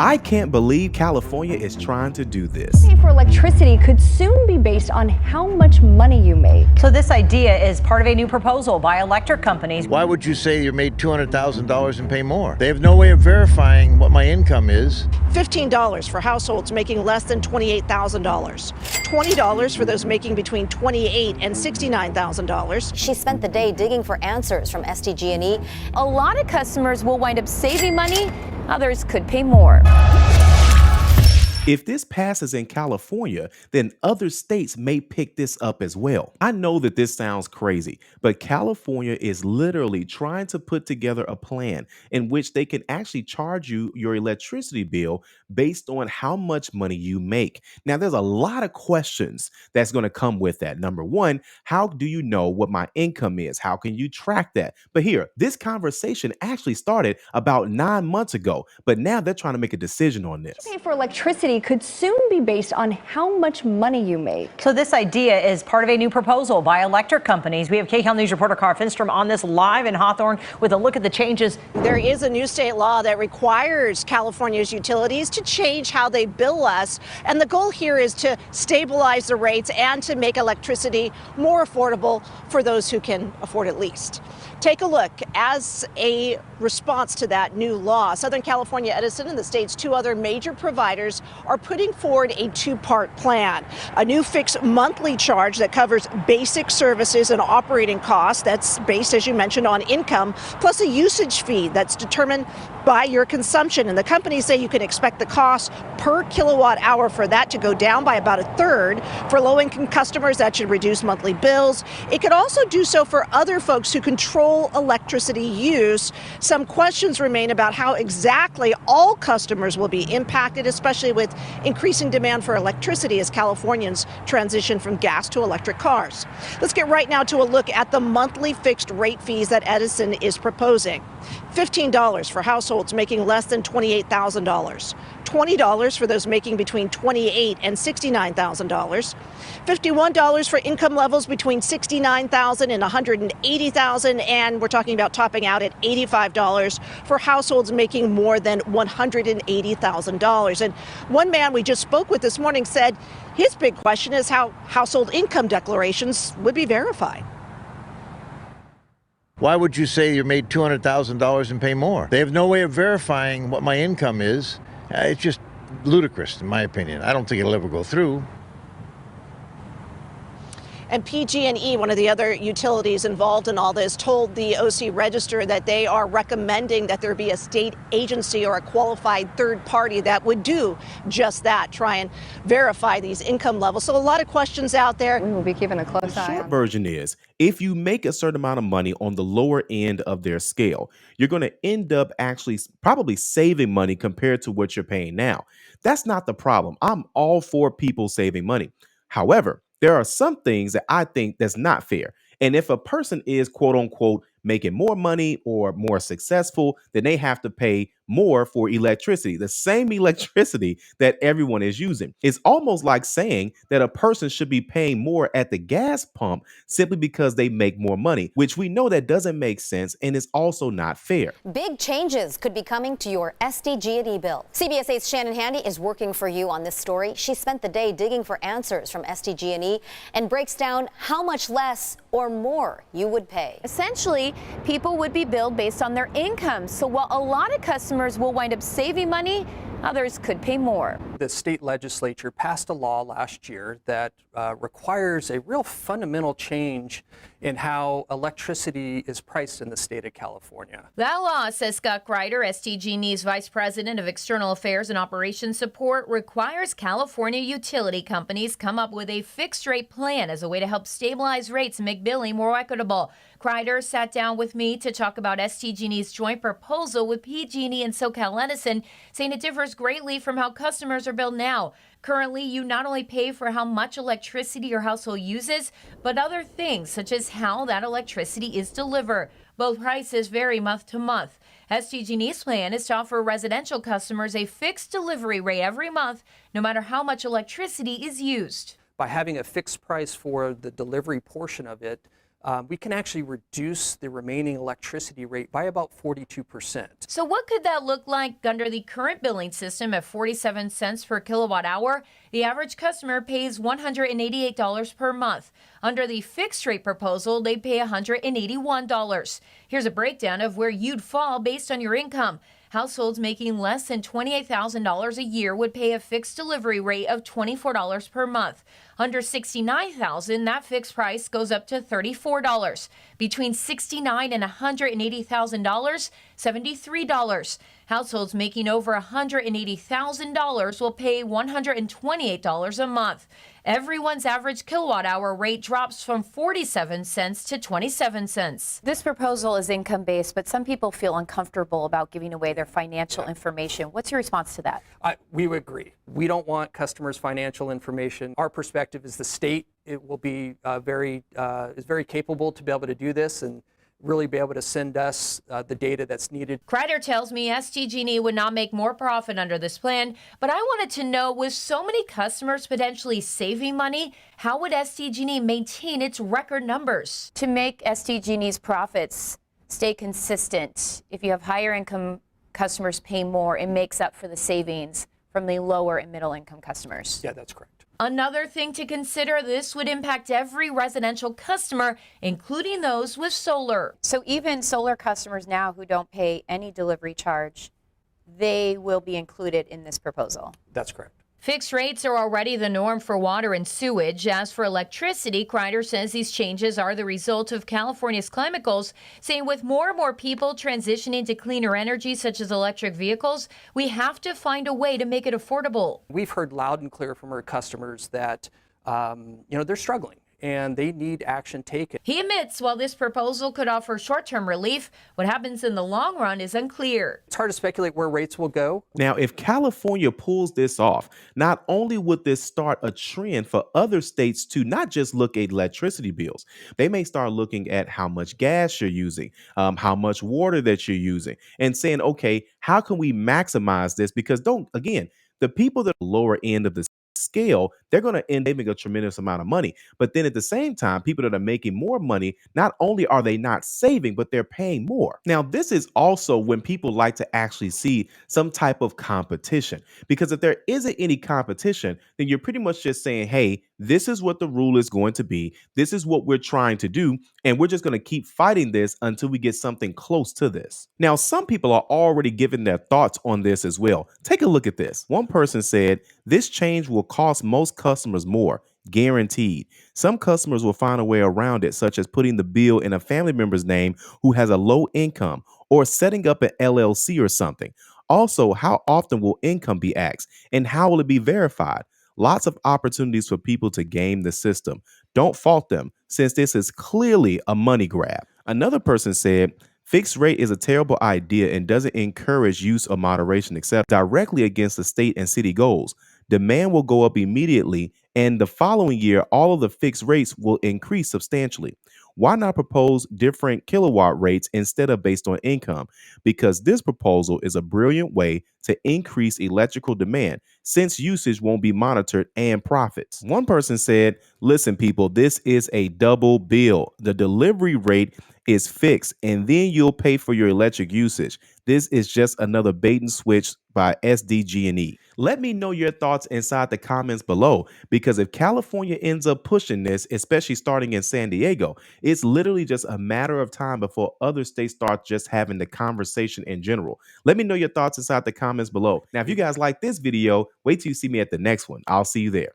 I can't believe California is trying to do this. Pay for electricity could soon be based on how much money you make. So this idea is part of a new proposal by electric companies. Why would you say you made $200,000 and pay more? They have no way of verifying what my income is. $15 for households making less than $28,000. $20 for those making between $28,000 and $69,000. She spent the day digging for answers from SDG&E. A lot of customers will wind up saving money. Others could pay more. If this passes in California, then other states may pick this up as well. I know that this sounds crazy, but California is literally trying to put together a plan in which they can actually charge you your electricity bill based on how much money you make. Now, there's a lot of questions that's going to come with that. Number one, how do you know what my income is? How can you track that? But here, this conversation actually started about 9 months ago, but now they're trying to make a decision on this. Pay for electricity could soon be based on how much money you make. So this idea is part of a new proposal by electric companies. We have KCAL News reporter Cara Finstrom on this live in Hawthorne with a look at the changes. There is a new state law that requires California's utilities to change how they bill us. And the goal here is to stabilize the rates and to make electricity more affordable for those who can afford it least. Take a look. As a response to that new law, Southern California Edison and the state's two other major providers are putting forward a two-part plan. A new fixed monthly charge that covers basic services and operating costs that's based, as you mentioned, on income, plus a usage fee that's determined by your consumption. And the companies say you can expect the cost per kilowatt hour for that to go down by about a third. For low-income customers, that should reduce monthly bills. It could also do so for other folks who control electricity use. Some questions remain about how exactly all customers will be impacted, especially with increasing demand for electricity as Californians transition from gas to electric cars. Let's get right now to a look at the monthly fixed rate fees that Edison is proposing. $15 for households making less than $28,000. $20 for those making between $28,000 and $69,000. $51 for income levels between $69,000 and $180,000, and we're talking about topping out at $85 for households making more than $180,000. And one man we just spoke with this morning said his big question is how household income declarations would be verified. Why would you say you made $200,000 and pay more? They have no way of verifying what my income is. It's just ludicrous, in my opinion. I don't think it'll ever go through. And PG&E, one of the other utilities involved in all this, told the OC Register that they are recommending that there be a state agency or a qualified third party that would do just that, try and verify these income levels. So a lot of questions out there. We will be keeping a close The eye short on. version is, if you make a certain amount of money on the lower end of their scale, you're going to end up actually probably saving money compared to what you're paying now. That's not the problem. I'm all for people saving money. However, there are some things that I think that's not fair. And if a person is quote unquote making more money or more successful, then they have to pay more for electricity, the same electricity that everyone is using. It's almost like saying that a person should be paying more at the gas pump simply because they make more money, which we know that doesn't make sense and is also not fair. Big changes could be coming to your SDG&E bill. CBS 8's Shannon Handy is working for you on this story. She spent the day digging for answers from SDG&E and breaks down how much less or more you would pay. Essentially, people would be billed based on their income. So while a lot of customers will wind up saving money, others could pay more. The state legislature passed a law last year that requires a real fundamental change in how electricity is priced in the state of California. That law, says Scott Greider, SDG&E's Vice President of External Affairs and Operations Support, requires California utility companies come up with a fixed rate plan as a way to help stabilize rates and make billing more equitable. Kreider sat down with me to talk about SDG&E's joint proposal with PG&E and SoCal Edison, saying it differs greatly from how customers are billed now. Currently, you not only pay for how much electricity your household uses, but other things such as how that electricity is delivered. Both prices vary month to month. SDG&E's plan is to offer residential customers a fixed delivery rate every month, no matter how much electricity is used. By having a fixed price for the delivery portion of it, we can actually reduce the remaining electricity rate by about 42%. So what could that look like under the current billing system at 47 cents per kilowatt hour? The average customer pays $188 per month. Under the fixed rate proposal, they pay $181. Here's a breakdown of where you'd fall based on your income. Households making less than $28,000 a year would pay a fixed delivery rate of $24 per month. Under $69,000, that fixed price goes up to $34. Between $69,000 and $180,000, $73. Households making over $180,000 will pay $128 a month. Everyone's average kilowatt hour rate drops from 47 cents to 27 cents. This proposal is income based, but some people feel uncomfortable about giving away their financial information. What's your response to that? We would agree. We don't want customers' financial information. Our perspective is the state it will be is very capable to be able to do this and really be able to send us the data that's needed. Kreider tells me SDG&E would not make more profit under this plan, but I wanted to know, with so many customers potentially saving money, how would SDG&E maintain its record numbers? To make SDG&E's profits stay consistent, if you have higher income customers pay more, it makes up for the savings from the lower and middle income customers. Yeah, that's correct. Another thing to consider, this would impact every residential customer, including those with solar. So even solar customers now who don't pay any delivery charge, they will be included in this proposal. That's correct. Fixed rates are already the norm for water and sewage. As for electricity, Kreider says these changes are the result of California's climate goals, saying with more and more people transitioning to cleaner energy, such as electric vehicles, we have to find a way to make it affordable. We've heard loud and clear from our customers that they're struggling and they need action taken. He admits while this proposal could offer short-term relief, what happens in the long run is unclear. It's hard to speculate where rates will go. Now, if California pulls this off, not only would this start a trend for other states to not just look at electricity bills, they may start looking at how much gas you're using, how much water that you're using, and saying, okay, how can we maximize this? Because the people that are lower end of the scale, they're going to end up saving a tremendous amount of money. But then at the same time, people that are making more money, not only are they not saving, but they're paying more. Now, this is also when people like to actually see some type of competition, because if there isn't any competition, then you're pretty much just saying, hey, this is what the rule is going to be. This is what we're trying to do. And we're just going to keep fighting this until we get something close to this. Now, some people are already giving their thoughts on this as well. Take a look at this. One person said, this change will cost most customers more, guaranteed. Some customers will find a way around it, such as putting the bill in a family member's name who has a low income, or setting up an LLC or something. Also, how often will income be asked, and how will it be verified? Lots of opportunities for people to game the system. Don't fault them, since this is clearly a money grab. Another person said, fixed rate is a terrible idea and doesn't encourage use of moderation, except directly against the state and city goals. Demand will go up immediately, and the following year, all of the fixed rates will increase substantially. Why not propose different kilowatt rates instead of based on income? Because this proposal is a brilliant way to increase electrical demand, since usage won't be monitored and profits. One person said, listen, people, this is a double bill. The delivery rate is fixed, and then you'll pay for your electric usage. This is just another bait and switch by SDG&E. Let me know your thoughts inside the comments below, because if California ends up pushing this, especially starting in San Diego, it's literally just a matter of time before other states start just having the conversation in general. Let me know your thoughts inside the comments below. Now, if you guys like this video, wait till you see me at the next one. I'll see you there.